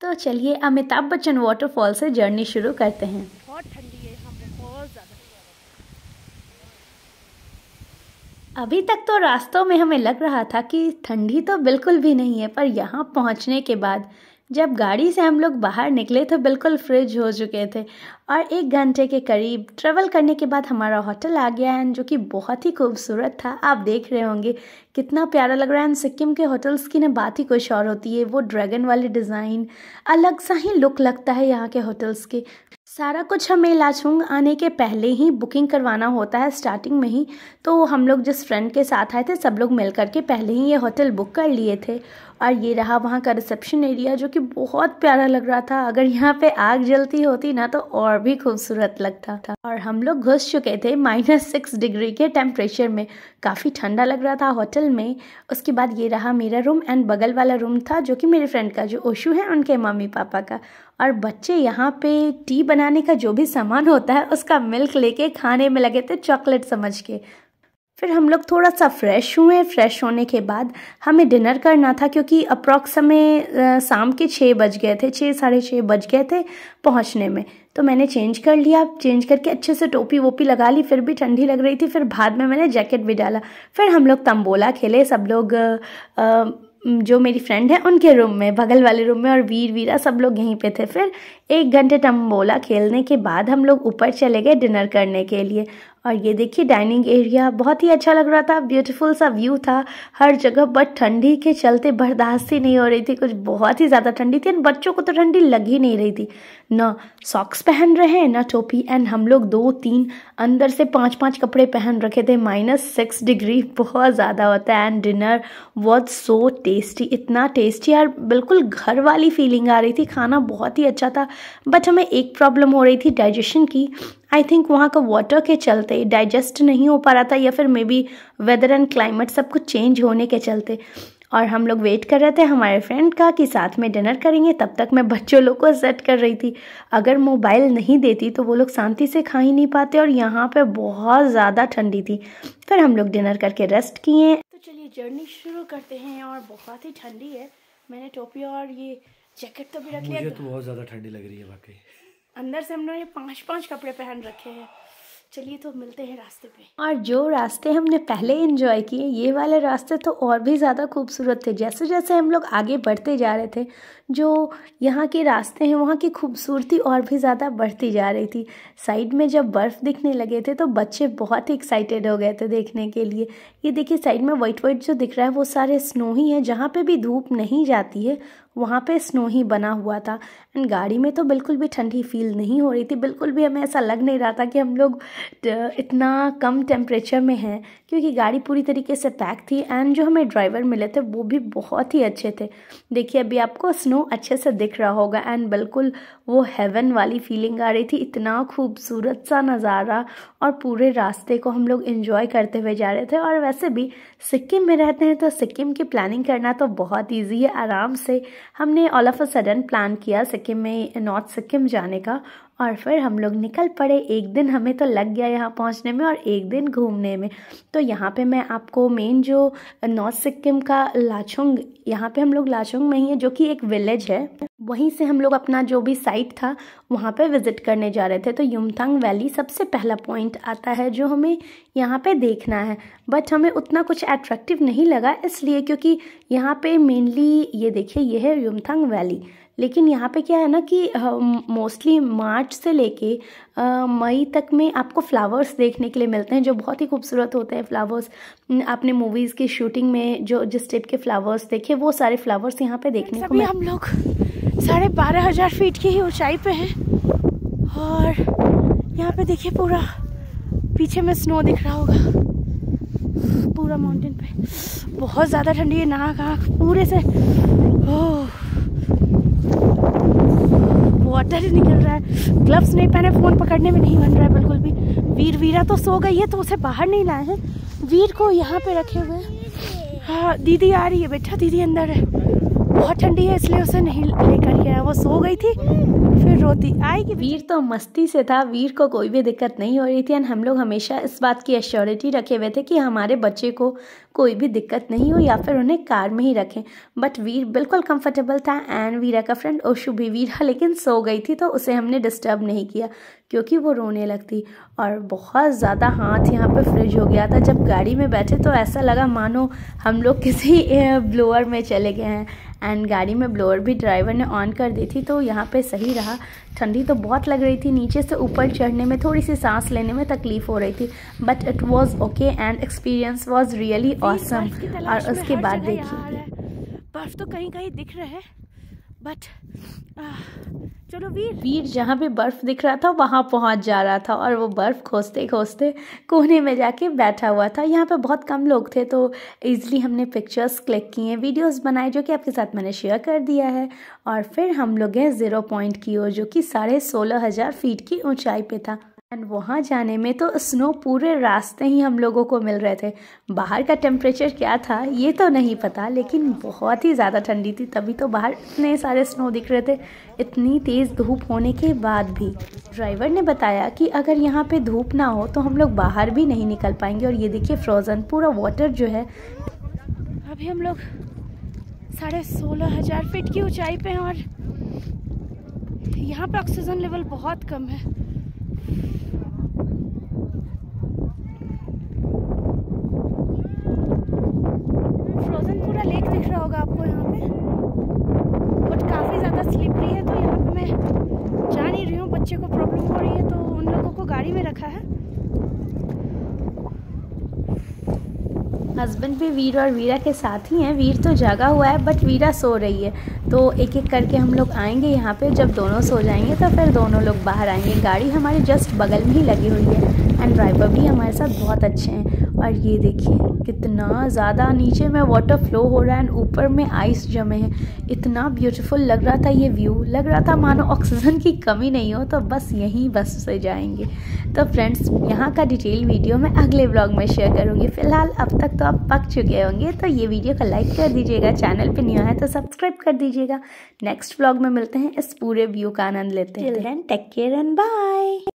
तो चलिए अमिताभ बच्चन वाटरफॉल से जर्नी शुरू करते हैं। बहुत ठंडी है यहाँ पे, बहुत ज़्यादा। अभी तक तो रास्तों में हमें लग रहा था कि ठंडी तो बिल्कुल भी नहीं है, पर यहाँ पहुँचने के बाद जब गाड़ी से हम लोग बाहर निकले तो बिल्कुल फ्रिज हो चुके थे। और 1 घंटे के करीब ट्रेवल करने के बाद हमारा होटल आ गया है, जो कि बहुत ही खूबसूरत था। आप देख रहे होंगे कितना प्यारा लग रहा है। सिक्किम के होटल्स की ना बात ही कुछ और होती है। वो ड्रैगन वाले डिज़ाइन, अलग सा ही लुक लगता है यहाँ के होटल्स के। सारा कुछ हमें लाचुंग आने के पहले ही बुकिंग करवाना होता है, स्टार्टिंग में ही। तो हम लोग जिस फ्रेंड के साथ आए थे सब लोग मिल करके पहले ही ये होटल बुक कर लिए थे। और ये रहा वहाँ का रिसेप्शन एरिया, जो कि बहुत प्यारा लग रहा था। अगर यहाँ पे आग जलती होती ना तो और भी खूबसूरत लगता था। और हम लोग घुस चुके थे -6 डिग्री के टेम्परेचर में। काफ़ी ठंडा लग रहा था होटल में। उसके बाद ये रहा मेरा रूम, एंड बगल वाला रूम था जो कि मेरे फ्रेंड का, जो ओशु है, उनके मम्मी पापा का। और बच्चे यहाँ पे टी बनाने का जो भी सामान होता है उसका मिल्क लेके खाने में लगे थे, चॉकलेट समझ के। फिर हम लोग थोड़ा सा फ्रेश हुए। फ्रेश होने के बाद हमें डिनर करना था, क्योंकि अप्रॉक्स हमें शाम के 6 बज गए थे, 6 साढ़े 6 बज गए थे पहुँचने में। तो मैंने चेंज कर लिया, चेंज करके अच्छे से टोपी वोपी लगा ली। फिर भी ठंडी लग रही थी, फिर बाद में मैंने जैकेट भी डाला। फिर हम लोग तंबोला खेले, सब लोग जो मेरी फ्रेंड है उनके रूम में, बगल वाले रूम में, और वीर वीरा सब लोग यहीं पे थे। फिर 1 घंटे तंबोला खेलने के बाद हम लोग ऊपर चले गए डिनर करने के लिए। और ये देखिए डाइनिंग एरिया बहुत ही अच्छा लग रहा था, ब्यूटीफुल सा व्यू था हर जगह। बट ठंडी के चलते बर्दाश्त ही नहीं हो रही थी, कुछ बहुत ही ज़्यादा ठंडी थी। बच्चों को तो ठंडी लग ही नहीं रही थी, ना सॉक्स पहन रहे हैं ना टोपी। एंड हम लोग 2-3 अंदर से 5-5 कपड़े पहन रखे थे। -6 डिग्री बहुत ज़्यादा होता है। And dinner was so tasty, इतना टेस्टी यार, बिल्कुल घर वाली फीलिंग आ रही थी। खाना बहुत ही अच्छा था। बट हमें एक प्रॉब्लम हो रही थी डाइजेशन की। आई थिंक वहाँ का वाटर के चलते डाइजेस्ट नहीं हो पा रहा था, या फिर maybe weather and climate सब कुछ चेंज होने के चलते। और हम लोग वेट कर रहे थे हमारे फ्रेंड का कि साथ में डिनर करेंगे। तब तक मैं बच्चों लोग को सेट कर रही थी। अगर मोबाइल नहीं देती तो वो लोग शांति से खा ही नहीं पाते, और यहाँ पे बहुत ज़्यादा ठंडी थी। फिर हम लोग डिनर करके रेस्ट किए। तो चलिए जर्नी शुरू करते हैं। और बहुत ही ठंडी है। मैंने टोपी और ये जैकेट तो भी रख लिया। मुझे तो बहुत ज़्यादा ठंडी लग रही है वाकई। अंदर से हमने 5-5 कपड़े पहन रखे हैं। चलिए तो मिलते हैं रास्ते पे। और जो रास्ते हमने पहले एंजॉय किए, ये वाले रास्ते तो और भी ज़्यादा खूबसूरत थे। जैसे जैसे हम लोग आगे बढ़ते जा रहे थे, जो यहाँ के रास्ते हैं वहाँ की खूबसूरती और भी ज़्यादा बढ़ती जा रही थी। साइड में जब बर्फ़ दिखने लगे थे तो बच्चे बहुत ही एक्साइटेड हो गए थे देखने के लिए। ये देखिए साइड में वाइट वाइट जो दिख रहा है वो सारे स्नो ही है। जहाँ पे भी धूप नहीं जाती है वहाँ पे स्नो ही बना हुआ था। एंड गाड़ी में तो बिल्कुल भी ठंडी फील नहीं हो रही थी, बिल्कुल भी हमें ऐसा लग नहीं रहा था कि हम लोग इतना कम टेम्परेचर में हैं, क्योंकि गाड़ी पूरी तरीके से पैक थी। एंड जो हमें ड्राइवर मिले थे वो भी बहुत ही अच्छे थे। देखिए अभी आपको स्नो अच्छे से दिख रहा होगा। एंड बिल्कुल वो हेवन वाली फीलिंग आ रही थी, इतना खूबसूरत सा नज़ारा। और पूरे रास्ते को हम लोग एंजॉय करते हुए जा रहे थे। और वैसे भी सिक्किम में रहते हैं तो सिक्किम की प्लानिंग करना तो बहुत ईजी है, आराम से। हमने all of a sudden plan किया सिक्किम में, नॉर्थ सिक्किम जाने का। और फिर हम लोग निकल पड़े। 1 दिन हमें तो लग गया यहाँ पहुँचने में और 1 दिन घूमने में। तो यहाँ पे मैं आपको मेन जो नॉर्थ सिक्किम का लाचुंग, यहाँ पे हम लोग लाचुंग में ही है, जो कि एक विलेज है, वहीं से हम लोग अपना जो भी साइट था वहाँ पे विज़िट करने जा रहे थे। तो युमथांग वैली सबसे पहला पॉइंट आता है जो हमें यहाँ पे देखना है। बट हमें उतना कुछ अट्रैक्टिव नहीं लगा, इसलिए क्योंकि यहाँ पे मेनली ये देखिए ये है युमथांग वैली। लेकिन यहाँ पे क्या है ना कि मोस्टली मार्च से लेके मई तक में आपको फ्लावर्स देखने के लिए मिलते हैं, जो बहुत ही खूबसूरत होते हैं फ्लावर्स। आपने मूवीज़ की शूटिंग में जो जिस टाइप के फ्लावर्स देखे वो सारे फ्लावर्स यहाँ पे देखने को हम लोग 12,500 फीट की ही ऊंचाई पे हैं। और यहाँ पे देखिए पूरा पीछे में स्नो दिख रहा होगा, पूरा माउंटेन पे। बहुत ज़्यादा ठंडी है, नाक आँख पूरे से वाटर ही निकल रहा है। ग्लव्स नहीं पहने, फ़ोन पकड़ने में नहीं बन रहा है बिल्कुल भी। वीर वीरा तो सो गई है तो उसे बाहर नहीं लाए हैं, वीर को यहाँ पे रखे हुए हैं। हाँ दीदी आ रही है बेटा, दीदी अंदर है। बहुत ठंडी है इसलिए उसे नहीं लेकर गया। वो सो गई थी, फिर रोती आएगी। वीर तो मस्ती से था, वीर को कोई भी दिक्कत नहीं हो रही थी। एंड हम लोग हमेशा इस बात की एश्योरिटी रखे हुए थे कि हमारे बच्चे को कोई भी दिक्कत नहीं हो या फिर उन्हें कार में ही रखें। बट वीर बिल्कुल कंफर्टेबल था एंड वीरा का फ्रेंड ओशु भी, वीरा लेकिन सो गई थी तो उसे हमने डिस्टर्ब नहीं किया क्योंकि वो रोने लगती। और बहुत ज़्यादा हाथ यहाँ पे फ्रिज हो गया था। जब गाड़ी में बैठे तो ऐसा लगा मानो हम लोग किसी ब्लोअर में चले गए हैं। एंड गाड़ी में ब्लोअर भी ड्राइवर ने ऑन कर दी थी तो यहाँ पे सही रहा। ठंडी तो बहुत लग रही थी, नीचे से ऊपर चढ़ने में थोड़ी सी सांस लेने में तकलीफ हो रही थी, but it was okay and experience was really awesome. और उसके बाद देखिए बर्फ तो कहीं कहीं दिख रहे हैं, बट चलो वीर जहाँ पे बर्फ दिख रहा था वहाँ पहुँच जा रहा था और वो बर्फ खोजते खोजते कोने में जाके बैठा हुआ था। यहाँ पे बहुत कम लोग थे तो इजीली हमने पिक्चर्स क्लिक किए, वीडियोस बनाए जो कि आपके साथ मैंने शेयर कर दिया है। और फिर हम लोग गए 0 पॉइंट की ओर जो कि 16,500 फीट की ऊंचाई पे था। एंड वहाँ जाने में तो स्नो पूरे रास्ते ही हम लोगों को मिल रहे थे। बाहर का टेम्परेचर क्या था ये तो नहीं पता, लेकिन बहुत ही ज़्यादा ठंडी थी, तभी तो बाहर इतने सारे स्नो दिख रहे थे इतनी तेज़ धूप होने के बाद भी। ड्राइवर ने बताया कि अगर यहाँ पे धूप ना हो तो हम लोग बाहर भी नहीं निकल पाएंगे। और ये देखिए फ्रोज़न पूरा वाटर जो है। अभी हम लोग 16,500 फीट की ऊंचाई पे हैं और यहाँ पे ऑक्सीजन लेवल बहुत कम है। फ्रोजन पूरा लेक दिख रहा होगा आपको यहाँ पे, बट काफ़ी ज़्यादा स्लिपरी है तो यहाँ पे मैं जा नहीं रही हूँ। बच्चे को प्रॉब्लम हो रही है तो उन लोगों को गाड़ी में रखा है। हस्बैंड भी वीर और वीरा के साथ ही हैं। वीर तो जागा हुआ है बट वीरा सो रही है, तो एक एक करके हम लोग आएंगे यहाँ पे। जब दोनों सो जाएंगे तो फिर दोनों लोग बाहर आएंगे। गाड़ी हमारी जस्ट बगल में ही लगी हुई है एंड ड्राइवर भी हमारे साथ बहुत अच्छे हैं। और ये देखिए कितना ज़्यादा नीचे में वाटर फ्लो हो रहा है एंड ऊपर में आइस जमे हैं। इतना ब्यूटीफुल लग रहा था ये व्यू, लग रहा था मानो ऑक्सीजन की कमी नहीं हो तो बस यहीं बस से जाएंगे। तो फ्रेंड्स यहाँ का डिटेल वीडियो मैं अगले ब्लॉग में शेयर करूँगी। फिलहाल अब तक तो आप पक चुके होंगे, तो ये वीडियो को लाइक कर दीजिएगा, चैनल पे न्यू है तो सब्सक्राइब कर दीजिएगा। नेक्स्ट ब्लॉग में मिलते हैं, इस पूरे व्यू का आनंद लेते हैं। Till then take care and bye.